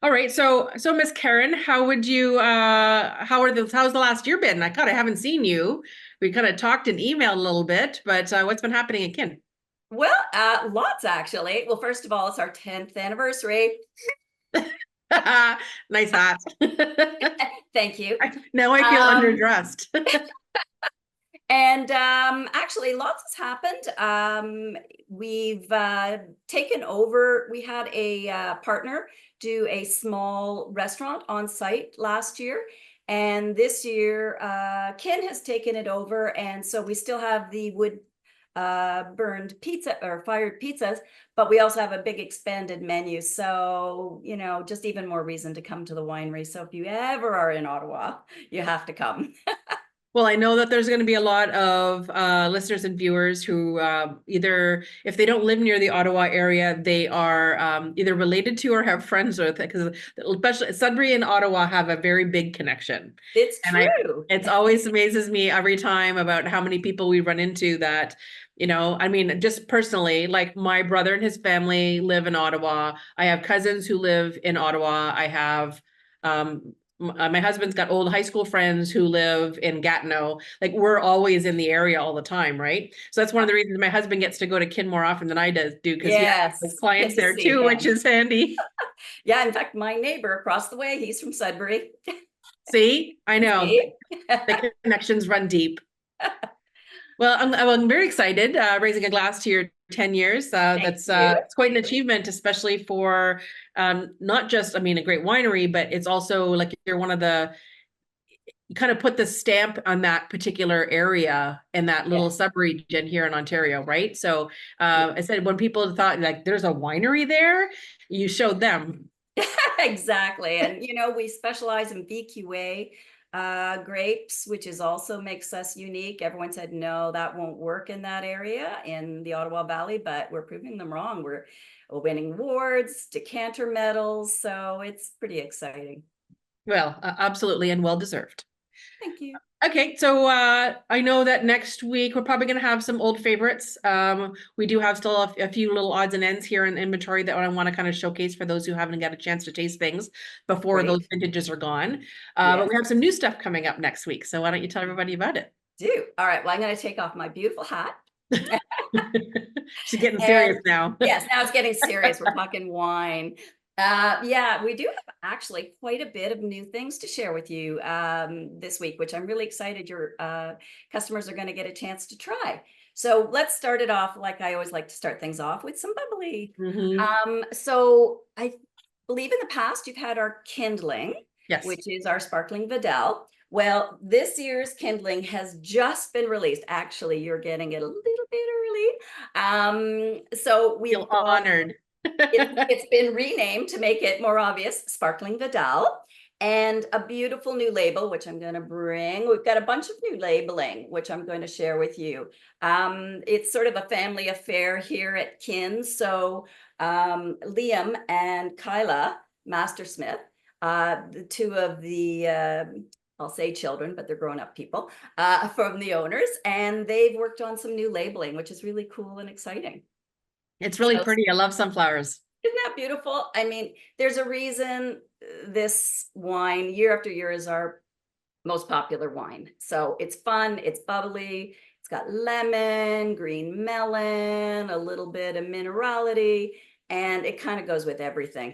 All right. So Miss Karen, how's the last year been? I haven't seen you. We kind of talked and emailed a little bit, but what's been happening at Kin? Well, lots actually. Well, first of all, it's our 10th anniversary. Nice hat. Thank you. Now I feel Um, underdressed. and actually, lots has happened. We've taken over, we had a partner do a small restaurant on site last year. And this year, Ken has taken it over. And so we still have the wood burned pizza or fired pizzas, but we also have a big expanded menu. So, just even more reason to come to the winery. So if you ever are in Ottawa, you have to come. Well, I know that there's going to be a lot of listeners and viewers who either, if they don't live near the Ottawa area, they are either related to or have friends with, because especially Sudbury and Ottawa have a very big connection. It's And true. it's always amazes me every time about how many people we run into that, I mean, just personally, like my brother and his family live in Ottawa. I have cousins who live in Ottawa. I have my husband's got old high school friends who live in Gatineau. Like we're always in the area all the time, right? So that's one of the reasons my husband gets to go to Kin more often than I do, because he has Yes, clients get to there see too, which him. is handy. Yeah, in fact, my neighbor across the way, he's from Sudbury. See, I know See? the connections run deep. Well, I'm very excited, raising a glass to your 10 years. Thank That's you. it's quite an achievement, especially for not just, I mean, a great winery, but it's also like you're one of the, you kind of put the stamp on that particular area in that little Yes. sub-region here in Ontario, right? So Yeah. I said when people thought like there's a winery there, you showed them. Exactly. And we specialize in VQA grapes, which is also makes us unique. Everyone said no, that won't work in that area in the Ottawa Valley, but we're proving them wrong. We're winning awards, decanter medals, so it's pretty exciting. Well, absolutely, and well deserved. Thank you. Okay, so I know that next week we're probably going to have some old favorites. We do have still a few little odds and ends here in inventory that I want to kind of showcase for those who haven't got a chance to taste things before those Great. vintages are gone. But Yes, we have some new stuff coming up next week. So why don't you tell everybody about it? do. All right. Well, I'm going to take off my beautiful hat. She's getting And serious now. yes, now it's getting serious. We're talking wine. Yeah, we do have actually quite a bit of new things to share with you this week, which I'm really excited your customers are going to get a chance to try. So let's start it off like I always like to start things off with some bubbly. Hmm. So I believe in the past you've had our kindling, Yes. which is our sparkling Vidal. Well, this year's kindling has just been released. Actually, you're getting it a little bit early. So Feel we've got honored. it's been renamed to make it more obvious, Sparkling Vidal, and a beautiful new label, which I'm going to bring. We've got a bunch of new labeling, which I'm going to share with you. It's sort of a family affair here at Kin. So Liam and Kyla Mastersmith, the two of the I'll say children, but they're grown-up people from the owners, and they've worked on some new labeling, which is really cool and exciting. It's really So pretty. I love sunflowers. isn't that beautiful? I mean, there's a reason this wine year after year is our most popular wine. So it's fun, it's bubbly, it's got lemon, green melon, a little bit of minerality, and it kind of goes with everything.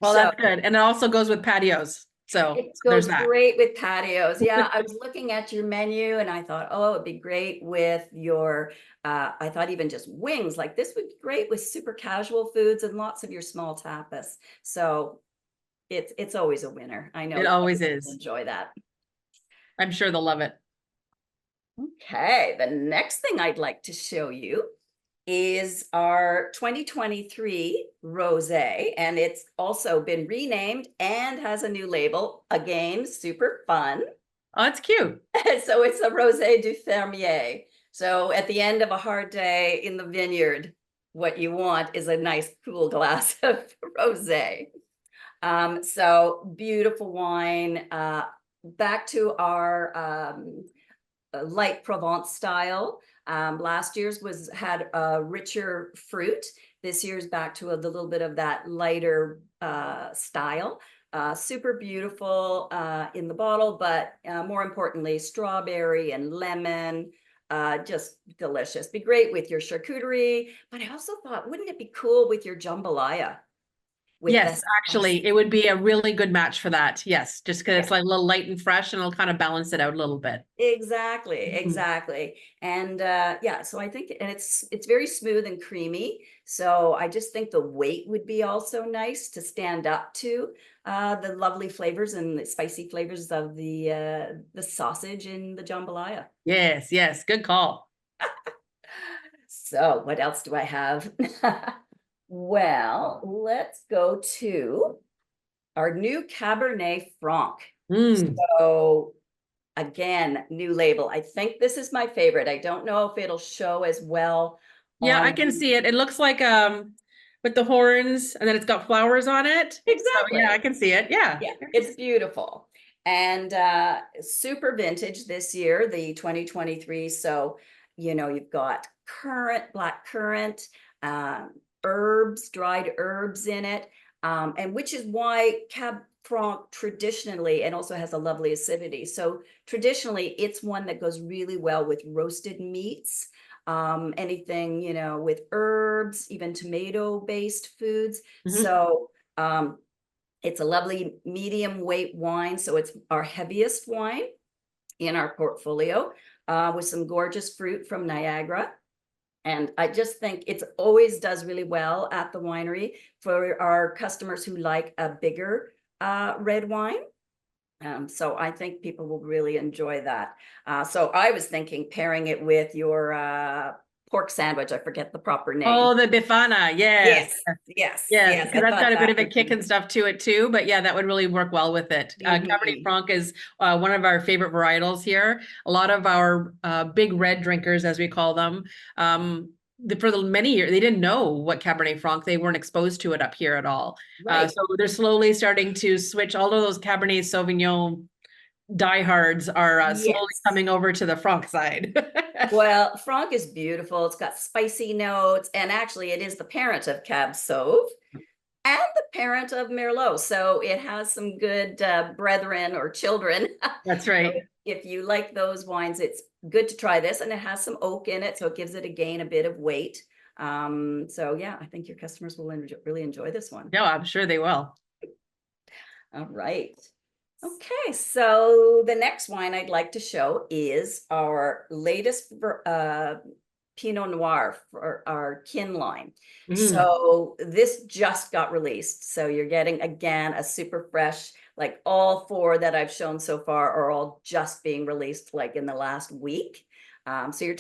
Well, So that's good. And it also goes with patios. So it there's goes that. great with patios. Yeah, I was looking at your menu and I thought, oh, it'd be great with your, I thought even just wings, like this would be great with super casual foods and lots of your small tapas. So it's always a winner. I know It always everyone will is. enjoy that. I'm sure they'll love it. Okay, the next thing I'd like to show you is our 2023 rosé, and it's also been renamed and has a new label. Again, super fun. Oh, it's cute. So it's a rosé du fermier. So at the end of a hard day in the vineyard, what you want is a nice cool glass of rosé. So beautiful wine. Back to our light Provence style. Last year's had a richer fruit. This year's back to the little bit of that lighter style. Super beautiful in the bottle, but more importantly, strawberry and lemon. Just delicious. Be great with your charcuterie. But I also thought, wouldn't it be cool with your jambalaya? With Yes, the actually, it would be a really good match for that. Yes, just because it's like a little light and fresh and it'll kind of balance it out a little bit. exactly, Mhm. exactly. And yeah, so I think, and it's very smooth and creamy. So I just think the weight would be also nice to stand up to the lovely flavors and the spicy flavors of the sausage in the jambalaya. Yes, yes, good call. So what else do I have? Well, let's go to our new Cabernet Franc. Mm. So again, new label. I think this is my favorite. I don't know if it'll show as well Yeah, I on. can see it. It looks like with the horns and then it's got flowers on it. So yeah, I Exactly. can see it. Yeah. Yeah, it's beautiful. And super vintage this year, the 2023. So, you've got black currant, um, herbs, dried herbs in it. And which is why Cab Franc traditionally, and also has a lovely acidity. So traditionally, it's one that goes really well with roasted meats, anything, with herbs, even tomato-based foods. Mhm. So it's a lovely medium weight wine. So it's our heaviest wine in our portfolio with some gorgeous fruit from Niagara. And I just think it always does really well at the winery for our customers who like a bigger red wine. So I think people will really enjoy that. So I was thinking pairing it with your pork sandwich. I forget the proper name. Oh, the Bifana. Yes. Yes, yes, Yes, yes. because I that's got thought a bit that of a would kick be. and stuff to it too. But yeah, that would really work well with it. Cabernet Mhm. Franc is one of our favorite varietals here. A lot of our big red drinkers, as we call them, for the many years, they didn't know what Cabernet Franc. They weren't exposed to it up here at all. Right. So they're slowly starting to switch. All of those Cabernet Sauvignon diehards are slowly Yes. coming over to the Franc side. Well, Franc is beautiful. It's got spicy notes, and actually, it is the parent of Cab Sauv and the parent of Merlot. So it has some good brethren or children. That's So right. if you like those wines, it's good to try this, and it has some oak in it, so it gives it again a bit of weight. So yeah, I think your customers will really enjoy this one. No, I'm sure they will. All right. Okay, so the next wine I'd like to show is our latest Pinot Noir for our kin line. Mm, So this just got released. So you're getting again a super fresh, like all four that I've shown so far are all just being released like in the last week. So our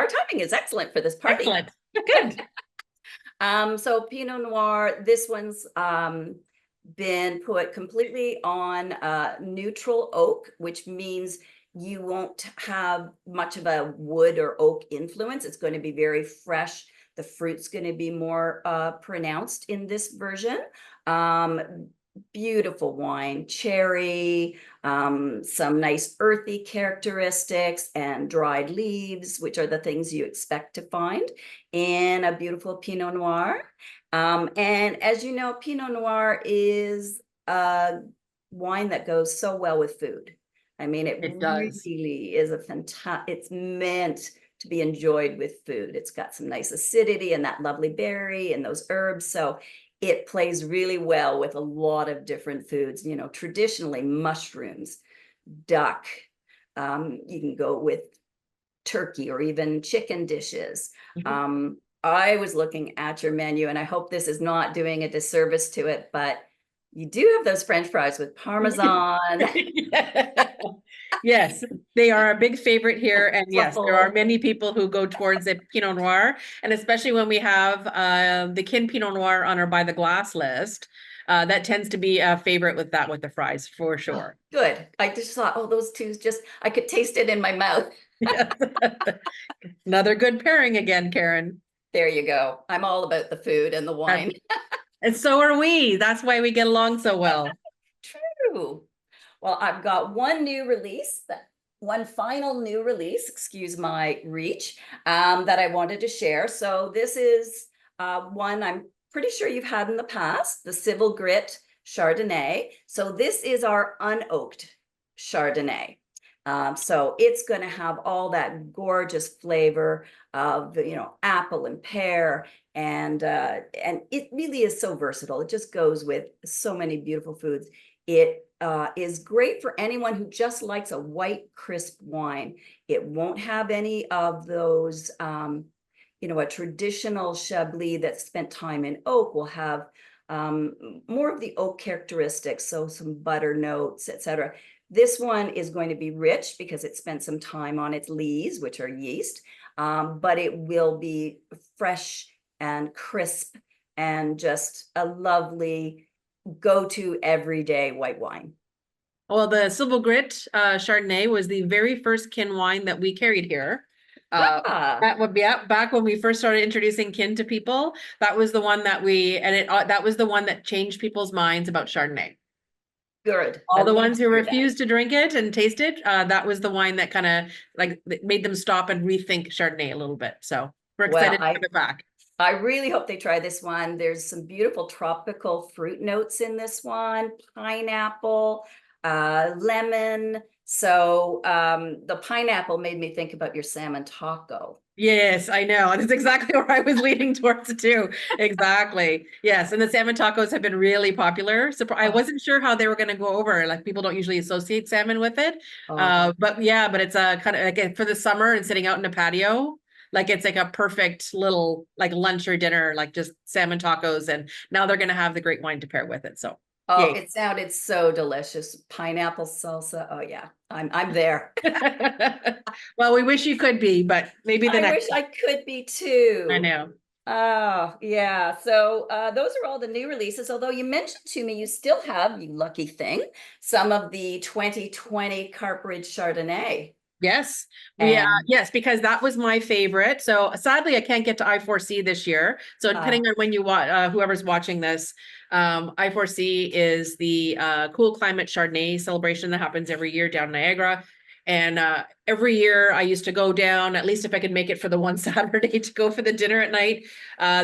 timing is excellent for this party. excellent. Good. So Pinot Noir, this one's been put completely on neutral oak, which means you won't have much of a wood or oak influence. It's going to be very fresh. The fruit's going to be more pronounced in this version. Beautiful wine, cherry, some nice earthy characteristics, and dried leaves, which are the things you expect to find in a beautiful Pinot Noir. And as you know, Pinot Noir is a wine that goes so well with food. I mean, it It does. really is it's meant to be enjoyed with food. It's got some nice acidity and that lovely berry and those herbs. So it plays really well with a lot of different foods, traditionally mushrooms, duck. You can go with turkey or even chicken dishes. Mhm. I was looking at your menu, and I hope this is not doing a disservice to it, but you do have those French fries with Parmesan, Yes, they are a big favorite here. And yes, there are truffle. many people who go towards the Pinot Noir. And especially when we have the Kin Pinot Noir on our by the glass list, that tends to be a favorite with the fries for Oh, sure. good. I just thought, oh, those two just, I could taste it in my mouth. Yes. Another good pairing again, Karen. There you go. I'm all about the food and the That- wine. and so are we. That's why we get along so well. True. Well, I've got one new release that one final new release, excuse my reach, that I wanted to share. So this is one I'm pretty sure you've had in the past, the Civil Grit Chardonnay. So this is our unoaked Chardonnay. So it's going to have all that gorgeous flavor of, apple and pear, and it really is so versatile. It just goes with so many beautiful foods. It is great for anyone who just likes a white, crisp wine. It won't have any of those, a traditional Chablis that spent time in oak will have more of the oak characteristics, so some butter notes, etc. This one is going to be rich because it spent some time on its lees, which are yeast, but it will be fresh and crisp and just a lovely go-to everyday white wine. Well, the Civil Grit Chardonnay was the very first kin wine that we carried here. Ah, That would be back when we first started introducing kin to people. That was the one that that was the one that changed people's minds about Chardonnay. good. I All the love ones to who hear that. refused to drink it and taste it, that was the wine that kind of like made them stop and rethink Chardonnay a little bit. So we're Well, excited to have it back. I really hope they try this one. There's some beautiful tropical fruit notes in this one, pineapple, lemon. So the pineapple made me think about your salmon taco. Yes, I know. That's exactly where I was leaning towards it too. Exactly. Yes. And the salmon tacos have been really popular. So I Oh, wasn't sure how they were going to go over. Like people don't usually associate salmon with it. oh, But yeah, but it's a kind of like for the summer and sitting out in a patio. Like it's like a perfect little like lunch or dinner, like just salmon tacos. And now they're going to have the great wine to pair with it. So oh, yay. it sounded so delicious. Pineapple salsa. Oh yeah, I'm there. Well, we wish you could be, but maybe the I next wish time. I could be I too. know. Oh, yeah. So those are all the new releases. Although you mentioned to me you still have, you lucky thing, some of the 2020 Carpridge Chardonnay. Yes, And yes, because that was my favorite. So sadly, I can't get to I4C this year. So uh, depending on when you watch, whoever's watching this, I4C is the Cool Climate Chardonnay celebration that happens every year down Niagara. And every year I used to go down, at least if I could make it for the one Saturday to go for the dinner at night.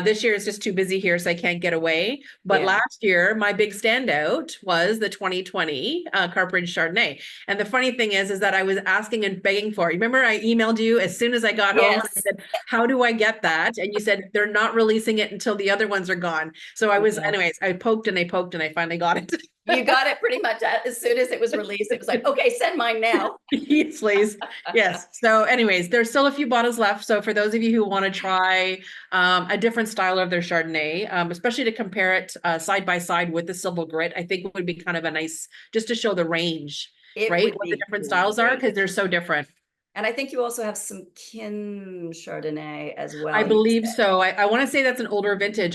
This year it's just too busy here, so I can't get away. But yeah. last year, my big standout was the 2020 Carpridge Chardonnay. And the funny thing is that I was asking and begging for it. Remember, I emailed you as soon as I got home. And I Yes. said, "How do I get that?" And you said they're not releasing it until the other ones are gone. So I was, Yeah. anyways, I poked and I poked and I finally got it. You got it pretty much as soon as it was released. It was like, okay, send mine now. Yes, please. Yes. So, anyways, there's still a few bottles left. So, for those of you who want to try a different style of their Chardonnay, especially to compare it side by side with the Civil Grit, I think it would be kind of a nice just to show the range, It right? would What the be different styles are great. because they're so different. And I think you also have some kin Chardonnay as I well. You believe said so. I want to say that's an older vintage.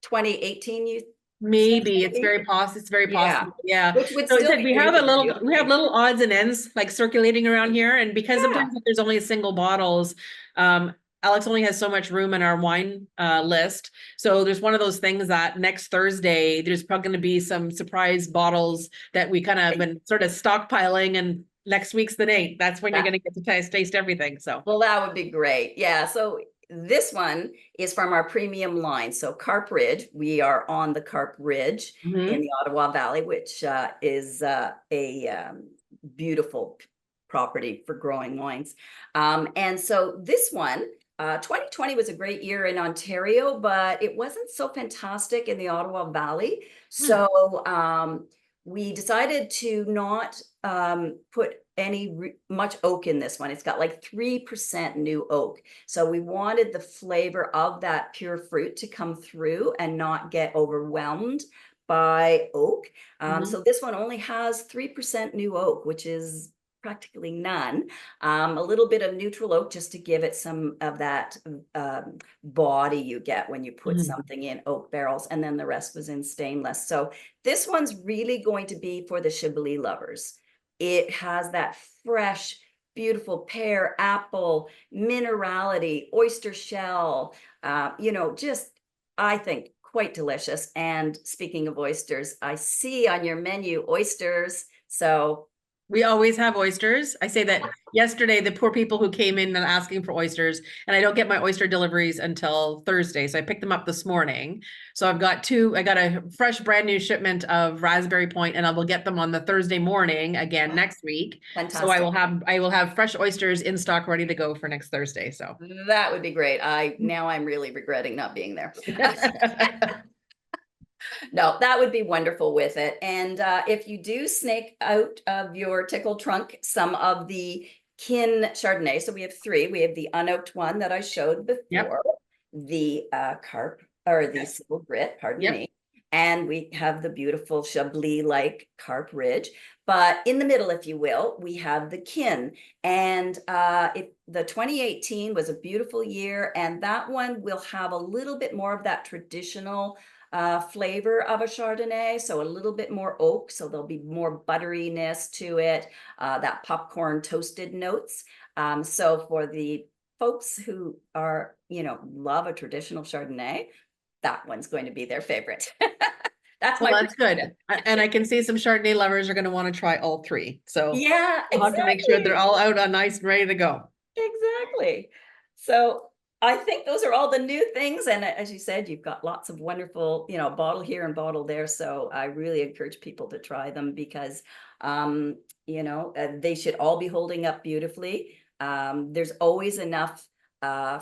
2018, you said Maybe it's maybe? very possible. It's very Yeah. possible. Yeah. Which would So it still said be we have really we have beautiful. little odds and ends like circulating around here. And because Yeah. sometimes there's only a single bottles, Alex only has so much room in our wine list. So there's one of those things that next Thursday, there's probably going to be some surprise bottles that we kind of been sort of stockpiling, and next week's the date. That's when you're That, going to get to taste everything. So well, that would be great. Yeah. So this one is from our premium line. So Carp Ridge, we are on the Carp Ridge in mhm. the Ottawa Valley, which is a beautiful property for growing wines. And so this one, 2020 was a great year in Ontario, but it wasn't so fantastic in the Ottawa Valley. Hmm. So we decided to not put any much oak in this one. It's got like 3% new oak. So we wanted the flavor of that pure fruit to come through and not get overwhelmed by oak. Mhm. So this one only has 3% new oak, which is practically none. A little bit of neutral oak just to give it some of that body you get when you put Mhm. something in oak barrels, and then the rest was in stainless. So this one's really going to be for the Chablis lovers. It has that fresh, beautiful pear, apple, minerality, oyster shell, just, I think, quite delicious. And speaking of oysters, I see on your menu oysters. So We always have oysters. I say that yesterday, the poor people who came in and asking for oysters, and I don't get my oyster deliveries until Thursday. So I picked them up this morning. So I've got I got a fresh, brand new shipment of Raspberry Point, and I will get them on the Thursday morning again Oh, next week. So fantastic. I will have fresh oysters in stock ready to go for next Thursday. So That would be great. Now I'm really regretting not being there. No, that would be wonderful with it. And if you do snake out of your tickle trunk some of the kin Chardonnay, so we have three. We have the unoaked one that I showed Yep. before, the carp or the silver grit, pardon Yep. me, and we have the beautiful Chablis-like Carp Ridge. But in the middle, if you will, we have the kin. And the 2018 was a beautiful year, and that one will have a little bit more of that traditional flavor of a Chardonnay, so a little bit more oak, so there'll be more butteriness to it, that popcorn toasted notes. So for the folks who are, love a traditional Chardonnay, that one's going to be their favorite. That's Well, my that's prediction. good. And I can see some Chardonnay lovers are going to want to try all three. So Yeah, we'll have to make sure they're exactly. all out on nice and ready to go. Exactly. So I think those are all the new things. And as you said, you've got lots of wonderful, bottle here and bottle there. So I really encourage people to try them because, they should all be holding up beautifully. There's always enough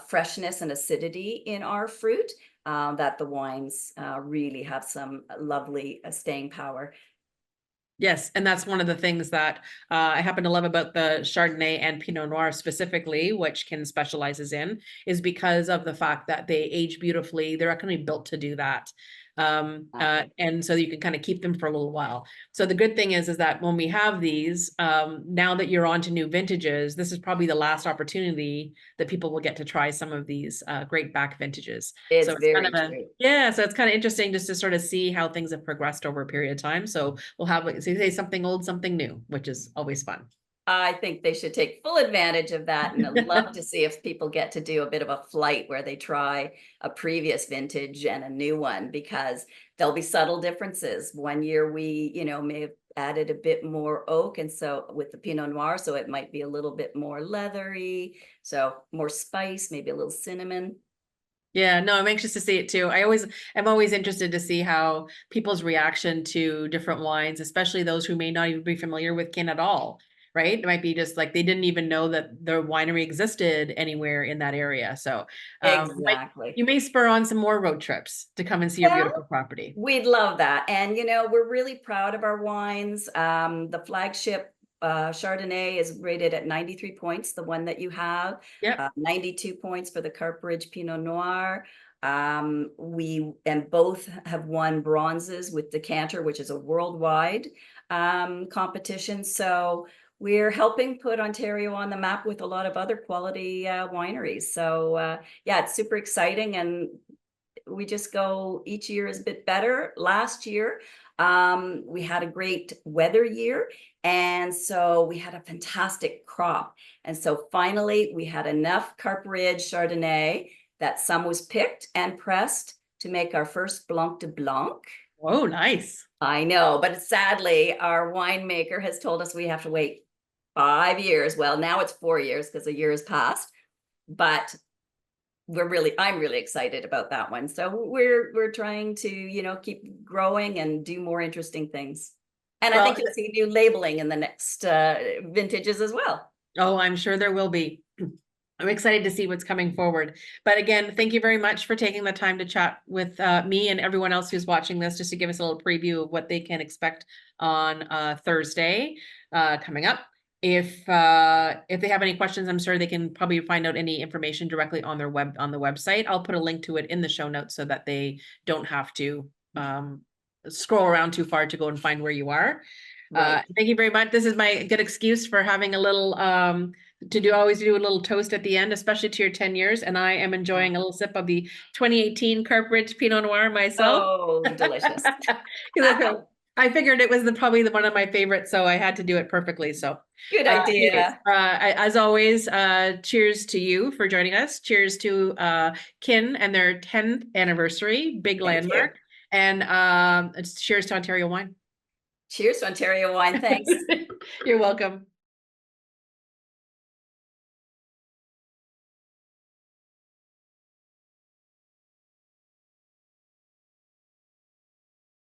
freshness and acidity in our fruit that the wines really have some lovely staying power. Yes, and that's one of the things that I happen to love about the Chardonnay and Pinot Noir specifically, which Kin specializes in, is because of the fact that they age beautifully. They're actually built to do that. Exactly. And so you can kind of keep them for a little while. So the good thing is that when we have these, now that you're on to new vintages, this is probably the last opportunity that people will get to try some of these great back vintages. So It's it's kind very of a, true. yeah, so it's kind of interesting just to sort of see how things have progressed over a period of time. So we'll have, like, say something old, something new, which is always fun. I think they should take full advantage of that. And I'd love to see if people get to do a bit of a flight where they try a previous vintage and a new one, because there'll be subtle differences. One year we, may have added a bit more oak. And so with the Pinot Noir, so it might be a little bit more leathery. So more spice, maybe a little cinnamon. Yeah, no, I'm anxious to see it too. I'm always interested to see how people's reaction to different wines, especially those who may not even be familiar with Kin at all, right? It might be just like they didn't even know that their winery existed anywhere in that area. So Exactly. you may spur on some more road trips to come and see your Yeah, beautiful property. we'd love that. And, we're really proud of our wines. The flagship Chardonnay is rated at 93 points, the one that you have, Yep. 92 points for the Carp Ridge Pinot Noir. We and both have won bronzes with Decanter, which is a worldwide competition. So we're helping put Ontario on the map with a lot of other quality wineries. So yeah, it's super exciting, and we just go each year is a bit better. Last year, we had a great weather year. And so we had a fantastic crop. And so finally, we had enough Carp Ridge Chardonnay that some was picked and pressed to make our first Blanc de Blanc. Oh, nice. I know, but sadly, our winemaker has told us we have to wait 5 years. Well, now it's 4 years because a year has passed. But I'm really excited about that one. So we're trying to, keep growing and do more interesting things. And I Well, think you'll see new labeling in the next vintages as well. oh, I'm sure there will be. I'm excited to see what's coming forward. But again, thank you very much for taking the time to chat with me and everyone else who's watching this, just to give us a little preview of what they can expect on Thursday coming up. If they have any questions, I'm sure they can probably find out any information directly on the website. I'll put a link to it in the show notes so that they don't have to scroll around too far to go and find where you are. Right. Thank you very much. This is my good excuse for having a little always do a little toast at the end, especially to your 10 years. And I am enjoying a little sip of the 2018 Carp Ridge Pinot Noir myself. Oh, delicious. 'Cause I figured it was probably the one of my favorites, so I had to do it perfectly. So Good anyways, idea. as always, cheers to you for joining us. Cheers to Kin and their 10th anniversary, big Thank you. landmark. And cheers to Ontario wine. Cheers to Ontario wine. Thanks. You're welcome.